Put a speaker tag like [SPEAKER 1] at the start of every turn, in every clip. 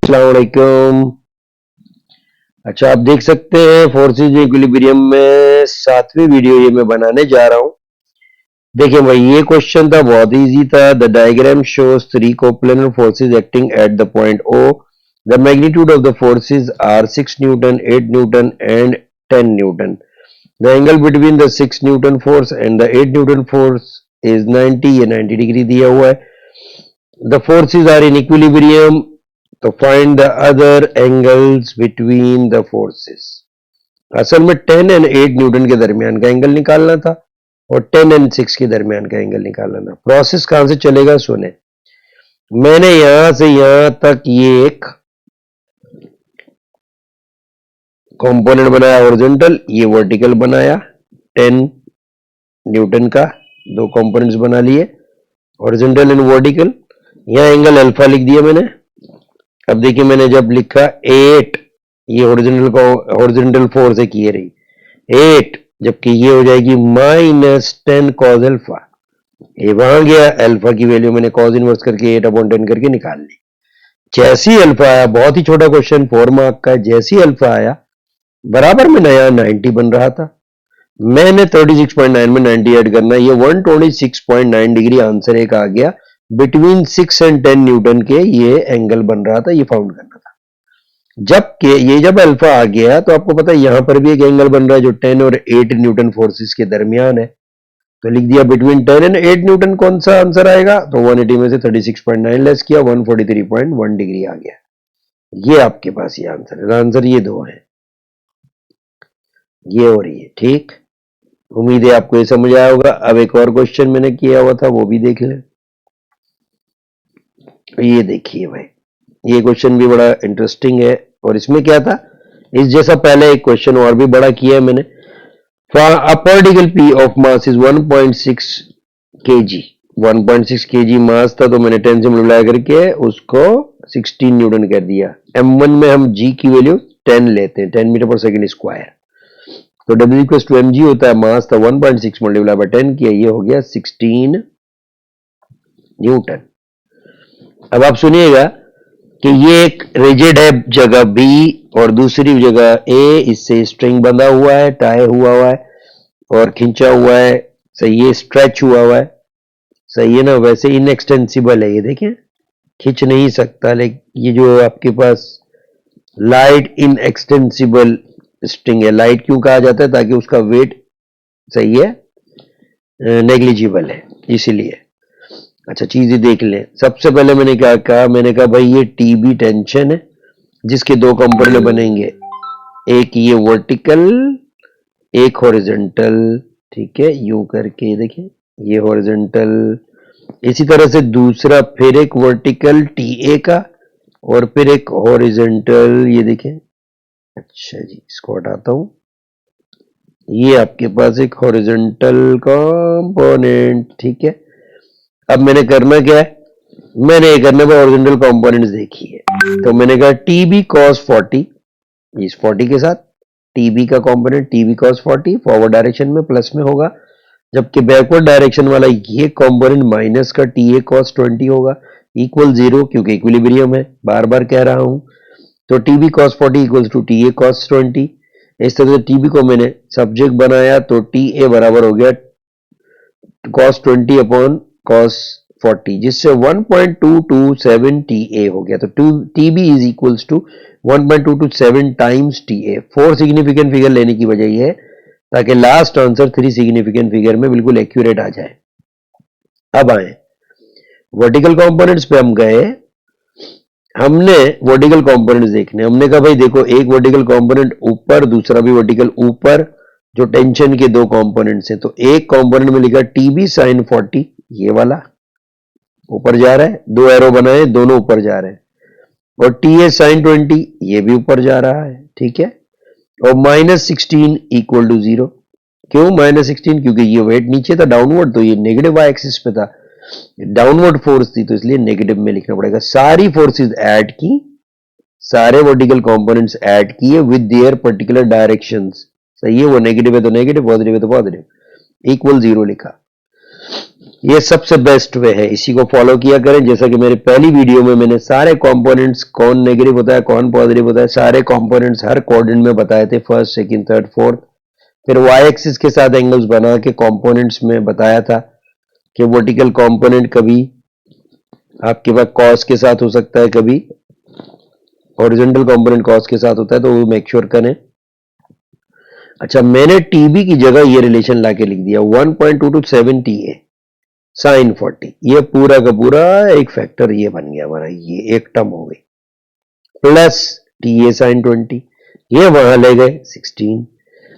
[SPEAKER 1] अस्सलाम वालेकुम। अच्छा, आप देख सकते हैं फोर्सेज इक्विलिब्रियम में 7वीं वीडियो ये मैं बनाने जा रहा हूं। देखिए भाई, ये क्वेश्चन था, बहुत इजी था। The diagram shows 3 coplanar forces acting at the point O. The magnitude of the forces are 6 newton, 8 newton and 10 newton. The angle between the 6 newton force and the 8 newton force is 90, ये 90 degree दिया हुआ है। The forces are in equilibrium, तो find the other angles between the forces. असल में 10 and 8 Newton के दरमियान का एंगल निकालना था और 10 एंड 6 के दरमियान का एंगल निकालना था। प्रोसेस कहां से चलेगा सुने। मैंने यहां से यहां तक ये एक कंपोनेंट बनाया हॉरिजॉन्टल, ये वर्टिकल बनाया 10 न्यूटन का, दो कंपोनेंट्स बना लिए हॉरिजॉन्टल एंड वर्टिकल। यहां एंगल अल्फा लिख दिया मैंने। अब देखिए, मैंने जब लिखा 8, ये हॉरिजॉन्टल फोर्स है कि ये रही 8, जबकि ये हो जाएगी -10 कॉस अल्फा। ये वहां गया, अल्फा की वैल्यू मैंने कॉस इनवर्स करके 8/10 करके निकाल ली। जैसी अल्फा आया, बहुत ही छोटा क्वेश्चन 4 मार्क का है, जैसी अल्फा आया बराबर में नया 90 बन रहा था। मैंने 36.9 में 90 ऐड करना, ये 126.9 डिग्री आंसर एक आ गया। बिटवीन 6 एंड 10 न्यूटन के ये एंगल बन रहा था, ये फाउंड करना था। जब अल्फा आ गया तो आपको पता है यहां पर भी एक एंगल बन रहा है जो 10 और 8 न्यूटन फोर्सेस के दरमियान है, तो लिख दिया बिटवीन 10 एंड 8 न्यूटन। कौन सा आंसर आएगा, तो 180 में से 36.9 लेस किया, 143.1 डिग्री आ गया। ये आपके पास ये आंसर है। आंसर ये दो है, ये और ये। ठीक, उम्मीद है आपको ये समझ आया होगा। अब एक और क्वेश्चन मैंने किया हुआ था, वो भी देख लें। ये देखिए भाई, ये क्वेश्चन भी बड़ा इंटरेस्टिंग है और इसमें क्या था, इस जैसा पहले एक क्वेश्चन और भी बड़ा किया है मैंने। A particle P of mass is 1.6 kg, 1.6 kg मास था, तो मैंने 10 से मल्टीप्लाई करके उसको 16 न्यूटन कर दिया। m1 में हम g की वैल्यू 10 लेते हैं, 10 मीटर पर सेकेंड स्क्वायर, तो W=mg होता है। मास था 1.6 मल्टीप्लाई बाय 10 किया, ये हो गया 16 न्यूटन। अब आप सुनिएगा कि ये एक रिजिड है जगह B और दूसरी जगह A, इससे स्ट्रिंग बंधा हुआ है, टाई हुआ है और खिंचा हुआ है, सही है, स्ट्रेच हुआ है, सही है ना। वैसे इनएक्सटेंसिबल है, ये देखें खिंच नहीं सकता, लेकिन ये जो आपके पास लाइट इनएक्सटेंसिबल स्ट्रिंग है, लाइट क्यों कहा जाता है, ताकि उसका वेट सही है नेग्लिजिबल है, इसीलिए। अच्छा, चीजें देख लें। सबसे पहले मैंने क्या कहा, मैंने कहा भाई ये टीबी टेंशन है जिसके दो कंपोनेंट बनेंगे, एक ये वर्टिकल, एक हॉरिजॉन्टल। ठीक है, यूं करके देखें, ये हॉरिजॉन्टल, इसी तरह से दूसरा फिर एक वर्टिकल TA का और फिर एक हॉरिजॉन्टल, ये देखें। अच्छा जी, इसको हटाता हूं। ये आपके पास एक हॉरिजॉन्टल कंपोनेंट, ठीक है। अब मैंने करना क्या है, मैंने ये करने पर हॉरिजॉन्टल कंपोनेंट्स देखी है, तो मैंने कहा TB cos 40, इस 40 के साथ TB का component TB cos 40 forward direction में प्लस में होगा, जबकि बैकवर्ड डायरेक्शन वाला ये कंपोनेंट माइनस का TA cos 20 होगा, इक्वल 0, क्योंकि इक्विलिब्रियम है, बार बार कह रहा हूं। तो TB cos 40 equals to TA cos 20। इस तरह से TB को मैंने सब्जेक्ट बनाया, तो TA बराबर हो गया cos 20 अपॉन cos 40, जिससे 1.227 TA हो गया। तो TB is equals to 1.227 times TA। 4 significant figure लेने की वजह यह है ताकि लास्ट आंसर 3 सिग्निफिकेंट फिगर में बिल्कुल एक्यूरेट आ जाए। अब आए वर्टिकल कंपोनेंट्स पे, हम गए, हमने वर्टिकल कंपोनेंट्स देखने। हमने कहा भाई देखो, एक वर्टिकल कंपोनेंट ऊपर, दूसरा भी वर्टिकल ऊपर, जो टेंशन के दो कंपोनेंट्स हैं, तो एक कंपोनेंट में लिखा TB sin 40, ये वाला ऊपर जा रहा है, दो एरो बनाए, दोनों ऊपर जा रहे हैं, और TA sin 20 ये भी ऊपर जा रहा है, ठीक है। और -16 इक्वल टू 0। क्यों -16, क्योंकि ये वेट नीचे था डाउनवर्ड, तो ये नेगेटिव y एक्सिस पे था, डाउनवर्ड फोर्स थी, तो इसलिए नेगेटिव में लिखना पड़ेगा। सारी फोर्सेस ऐड की, सारे वर्टिकल कंपोनेंट्स ऐड किए विद देयर पर्टिकुलर डायरेक्शंस, सही है। वो नेगेटिव है तो नेगेटिव, पॉजिटिव है तो पॉजिटिव, इक्वल 0 लिखा। ये सबसे बेस्ट वे है, इसी को फॉलो किया करें। जैसा कि मेरी पहली वीडियो में मैंने सारे कंपोनेंट्स, कौन नेगेटिव होता है कौन पॉजिटिव होता है, सारे कंपोनेंट्स हर कोऑर्डिनेट में बताए थे, फर्स्ट सेकंड थर्ड फोर्थ। फिर वाई एक्सिस के साथ एंगल्स बना के कंपोनेंट्स में बताया था कि वर्टिकल कंपोनेंट कभी आपके पास कॉस के साथ हो सकता है, कभी हॉरिजॉन्टल कंपोनेंट कॉस के साथ होता है, तो वो मेक श्योर करें। अच्छा, मैंने टीबी की जगह ये रिलेशन लाके लिख दिया 1.227 TA साइन 40, ये पूरा का पूरा एक फैक्टर ये बन गया हमारा, ये एक टर्म हो गई, प्लस TA साइन 20, ये वहां ले गए 16।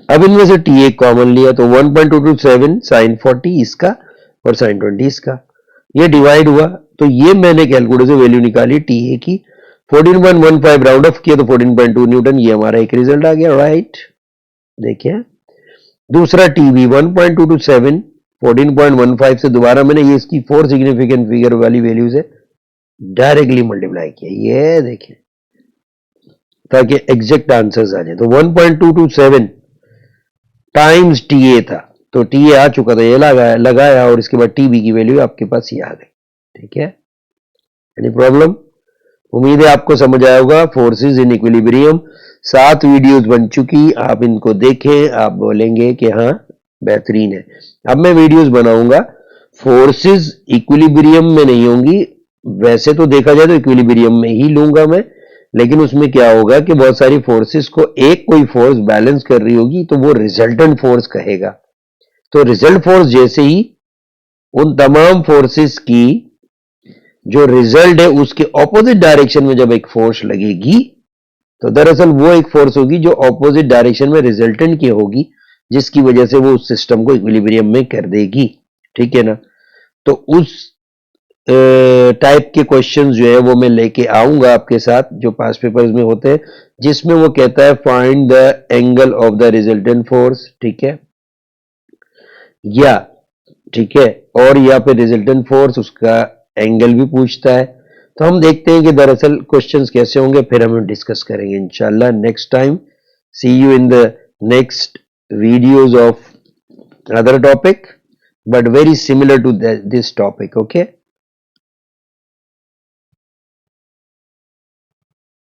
[SPEAKER 1] अब इनमें से TA कॉमन लिया तो 1.227 साइन 40 इसका और साइन 20 इसका, ये डिवाइड हुआ तो ये मैंने कैलकुलेटर से वैल्यू निकाली TA की 14.15, राउंड ऑफ किया तो 14.2 न्यूटन, ये हमारा एक रिजल्ट आ गया, राइट। देखिए दूसरा टीवी 1.227 14.15 से दोबारा मैंने ये इसकी 4 सिग्निफिकेंट फिगर वाली वैल्यू से डायरेक्टली मल्टीप्लाई किया, ये देखिए, ताकि एग्जैक्ट आंसर्स आ जाए। तो 1.227 टाइम्स टीए था, तो टीए आ चुका था, ये लगाया और इसके बाद टीबी की वैल्यू आपके पास ये आ गई। ठीक है, एनी प्रॉब्लम? उम्मीद है आपको समझ आया होगा। फोर्सेस इन इक्विलिब्रियम 7 वीडियोस बन चुकी, आप इनको देखें, आप बोलेंगे कि हाँ बेहतरीन है। अब मैं वीडियोस बनाऊंगा, फोर्सेस इक्विलिब्रियम में नहीं होंगी, वैसे तो देखा जाए तो इक्विलिब्रियम में ही लूंगा मैं, लेकिन उसमें क्या होगा कि बहुत सारी फोर्सेस को एक कोई फोर्स बैलेंस कर रही होगी, तो वो रिजल्टेंट फोर्स कहेगा। तो रिजल्ट फोर्स जैसे ही उन तमाम फोर्सेस की जो रिजल्ट है उसके ऑपोजिट डायरेक्शन में जब एक फोर्स लगेगी, तो दरअसल वो एक फोर्स होगी जो ऑपोजिट डायरेक्शन में रिजल्टेंट की होगी, जिसकी वजह से वो उस सिस्टम को इक्विलिब्रियम में कर देगी। ठीक है ना? तो उस टाइप के क्वेश्चंस जो है वो मैं लेके आऊंगा आपके साथ, जो पास पेपर्स में होते हैं, जिसमें वो कहता है find the angle of the resultant force. ठीक है, या ठीक है, और या फिर रिजल्टेंट फोर्स उसका एंगल भी पूछता है। तो हम देखते हैं कि दरअसल क्वेश्चंस कैसे होंगे, फिर हम डिस्कस करेंगे इंशाल्लाह next time. See you in the next videos of other topic, but very similar to this topic. Okay.